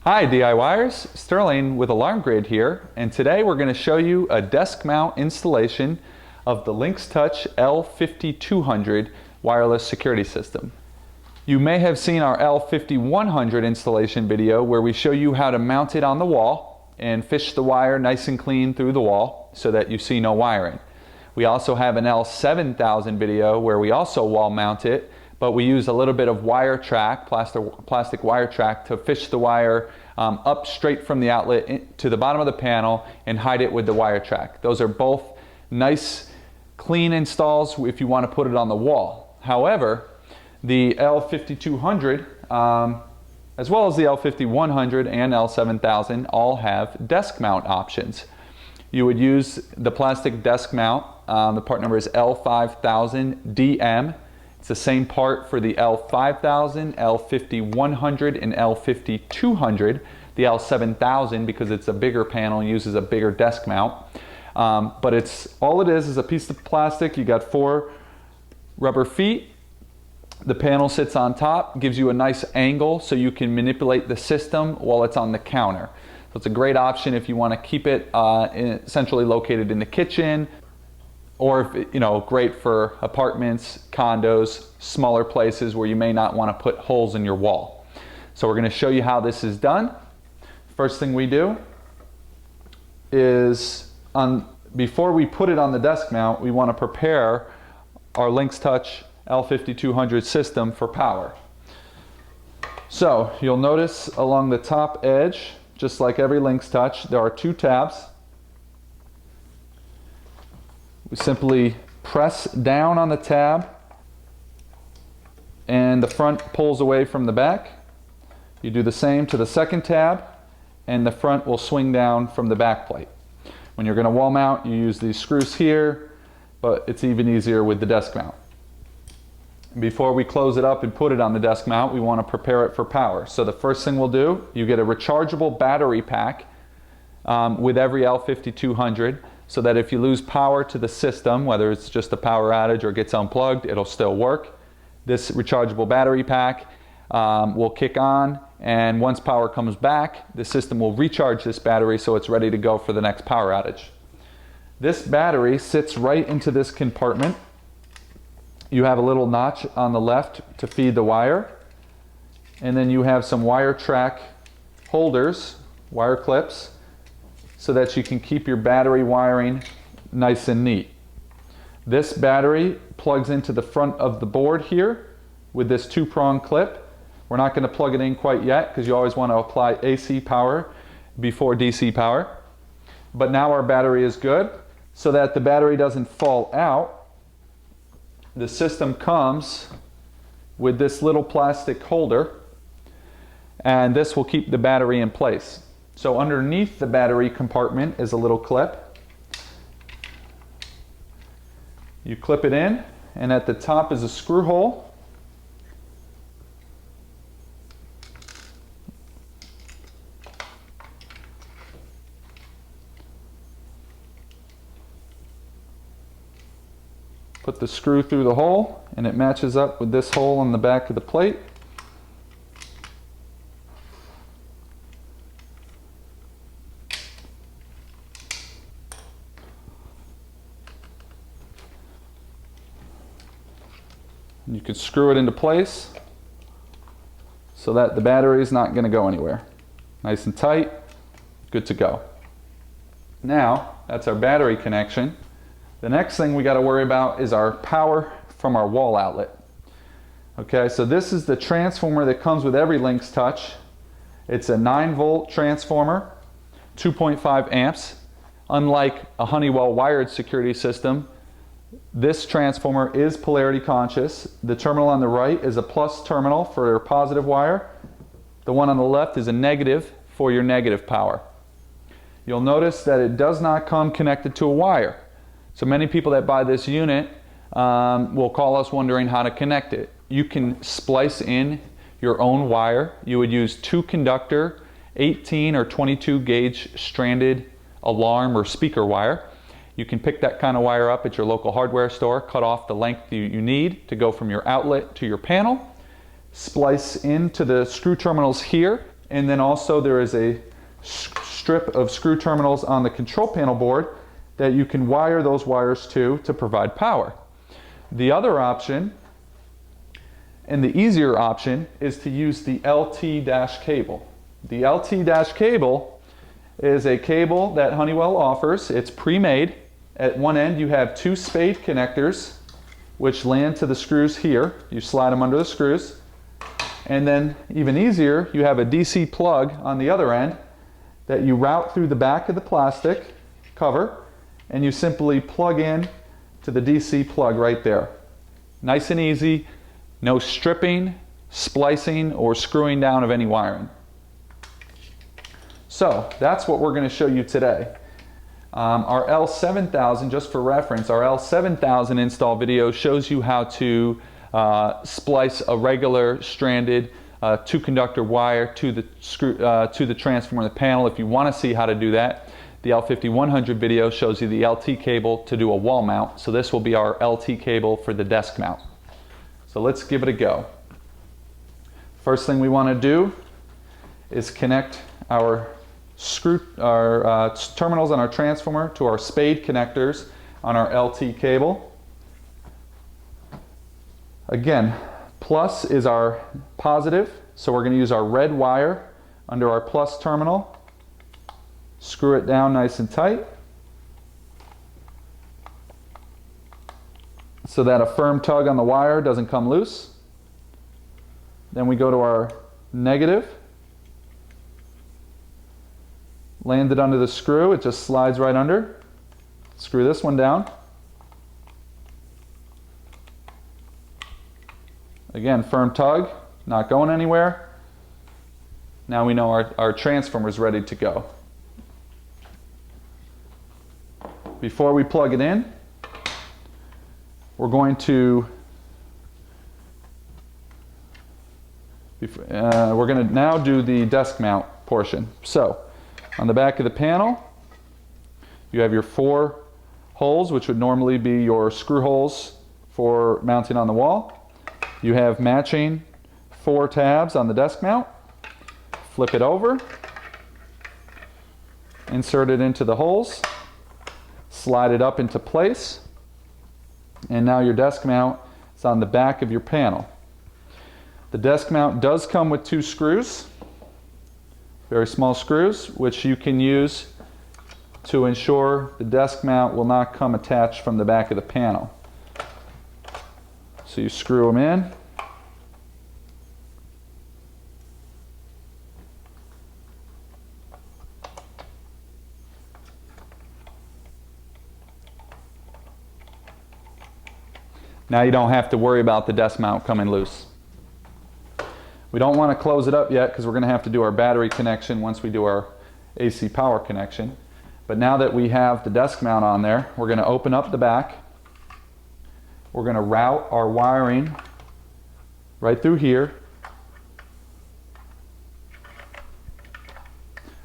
Hi DIYers, Sterling with Alarm Grid here, and today we're going to show you a desk mount installation of the Lynx Touch L5200 wireless security system. You may have seen our L5100 installation video where we show you how to mount it on the wall and fish the wire nice and clean through the wall so that you see no wiring. We also have an L5000 video where we also wall mount it, but we use a little bit of wire track, plastic wire track, to fish the wire up straight from the outlet to the bottom of the panel and hide it with the wire track. Those are both nice, clean installs if you want to put it on the wall. However, the L5200, as well as the L5100 and L7000, all have desk mount options. You would use the plastic desk mount. The part number is L5000DM. It's the same part for the L5000, L5100, and L5200. The L7000, because it's a bigger panel, uses a bigger desk mount. But all it is a piece of plastic. You got 4 rubber feet. The panel sits on top, gives you a nice angle so you can manipulate the system while it's on the counter. So it's a great option if you want to keep it centrally located in the kitchen, or great for apartments, condos, smaller places where you may not want to put holes in your wall. So we're going to show you how this is done. First thing we do is, before we put it on the desk mount, we want to prepare our Lynx Touch L5200 system for power. So you'll notice along the top edge, just like every Lynx Touch, there are 2 tabs. We simply press down on the tab and the front pulls away from the back. You do the same to the second tab and the front will swing down from the back plate. When you're going to wall mount, you use these screws here, but it's even easier with the desk mount. Before we close it up and put it on the desk mount, we want to prepare it for power. So the first thing we'll do, you get a rechargeable battery pack with every L5200, so that if you lose power to the system, whether it's just a power outage or gets unplugged, it'll still work. This rechargeable battery pack will kick on, and once power comes back, the system will recharge this battery so it's ready to go for the next power outage. This battery sits right into this compartment. You have a little notch on the left to feed the wire, and then you have some wire track holders, wire clips, so that you can keep your battery wiring nice and neat. This battery plugs into the front of the board here with this 2-prong clip. We're not going to plug it in quite yet because you always want to apply AC power before DC power. But now our battery is good. So that the battery doesn't fall out, the system comes with this little plastic holder, and this will keep the battery in place. So underneath the battery compartment is a little clip. You clip it in, and at the top is a screw hole. Put the screw through the hole, and it matches up with this hole on the back of the plate. You can screw it into place so that the battery is not going to go anywhere. Nice and tight, good to go. Now, that's our battery connection. The next thing we got to worry about is our power from our wall outlet. Okay, so this is the transformer that comes with every Lynx Touch. It's a 9-volt transformer, 2.5 amps. Unlike a Honeywell wired security system, this transformer is polarity conscious. The terminal on the right is a plus terminal for your positive wire. The one on the left is a negative for your negative power. You'll notice that it does not come connected to a wire. So many people that buy this unit will call us wondering how to connect it. You can splice in your own wire. You would use 2 conductor, 18 or 22 gauge stranded alarm or speaker wire. You can pick that kind of wire up at your local hardware store, cut off the length you need to go from your outlet to your panel, splice into the screw terminals here And then also there is a strip of screw terminals on the control panel board that you can wire those wires to provide power. The other option, and the easier option, is to use the LT- cable. The LT- cable is a cable that Honeywell offers. It's pre-made. At one end you have two spade connectors which land to the screws here. You slide them under the screws. And then even easier, you have a DC plug on the other end that you route through the back of the plastic cover, and you simply plug in to the DC plug right there. Nice and easy, no stripping, splicing, or screwing down of any wiring. So that's what we're going to show you today. Our L7000, just for reference, our L7000 install video shows you how to splice a regular stranded two-conductor wire to the transformer in the panel. If you want to see how to do that, the L5000 video shows you the LT cable to do a wall mount. So this will be our LT cable for the desk mount. So let's give it a go. First thing we want to do is connect our terminals on our transformer to our spade connectors on our LT cable. Again, plus is our positive, so we're going to use our red wire under our plus terminal, screw it down nice and tight so that a firm tug on the wire doesn't come loose. Then we go to our negative, land it under the screw, it just slides right under. Screw this one down. Again, firm tug, not going anywhere. Now we know our transformer is ready to go. Before we plug it in, we're going to now do the desk mount portion. So, on the back of the panel, you have your 4 holes, which would normally be your screw holes for mounting on the wall. You have matching 4 tabs on the desk mount. Flip it over, insert it into the holes, slide it up into place, and now your desk mount is on the back of your panel. The desk mount does come with 2 screws, very small screws, which you can use to ensure the desk mount will not come attached from the back of the panel. So you screw them in. Now you don't have to worry about the desk mount coming loose. We don't want to close it up yet because we're going to have to do our battery connection once we do our AC power connection. But now that we have the desk mount on there, we're going to open up the back. We're going to route our wiring right through here.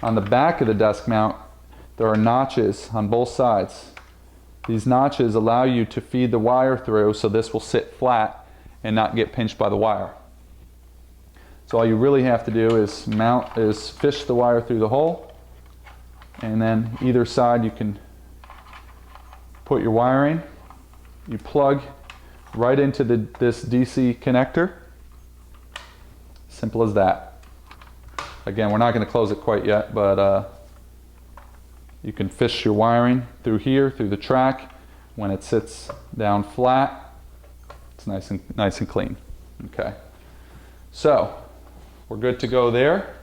On the back of the desk mount, there are notches on both sides. These notches allow you to feed the wire through so this will sit flat and not get pinched by the wire. So all you really have to do is fish the wire through the hole, and then either side you can put your wiring. You plug right into this DC connector. Simple as that. Again, we're not going to close it quite yet, but you can fish your wiring through here, through the track. When it sits down flat, it's nice and clean. Okay. So we're good to go there.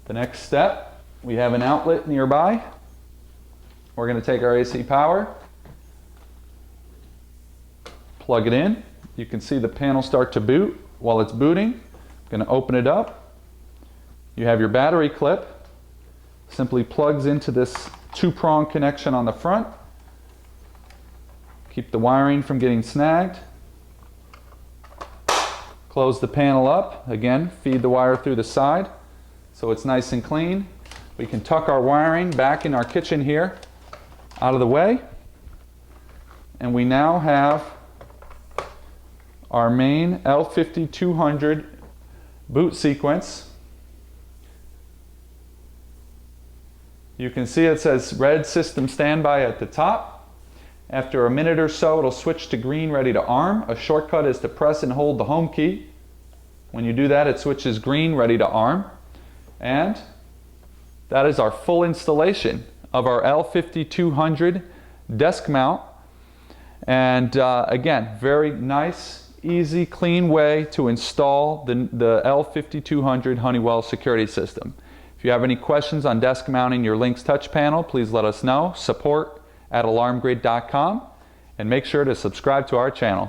The next step, we have an outlet nearby. We're going to take our AC power, plug it in. You can see the panel start to boot. While it's booting, I'm going to open it up. You have your battery clip. Simply plugs into this 2-prong connection on the front. Keep the wiring from getting snagged. Close the panel up. Again, feed the wire through the side so it's nice and clean. We can tuck our wiring back in our kitchen here out of the way. And we now have our main L5200 boot sequence You can see it says red system standby at the top. After a minute or so, it'll switch to green, ready to arm. A shortcut is to press and hold the home key. When you do that, it switches green, ready to arm. And that is our full installation of our L5200 desk mount. And again, very nice, easy, clean way to install the L5200 Honeywell security system. If you have any questions on desk mounting your Lynx touch panel, please let us know. Support@alarmgrid.com, and make sure to subscribe to our channel.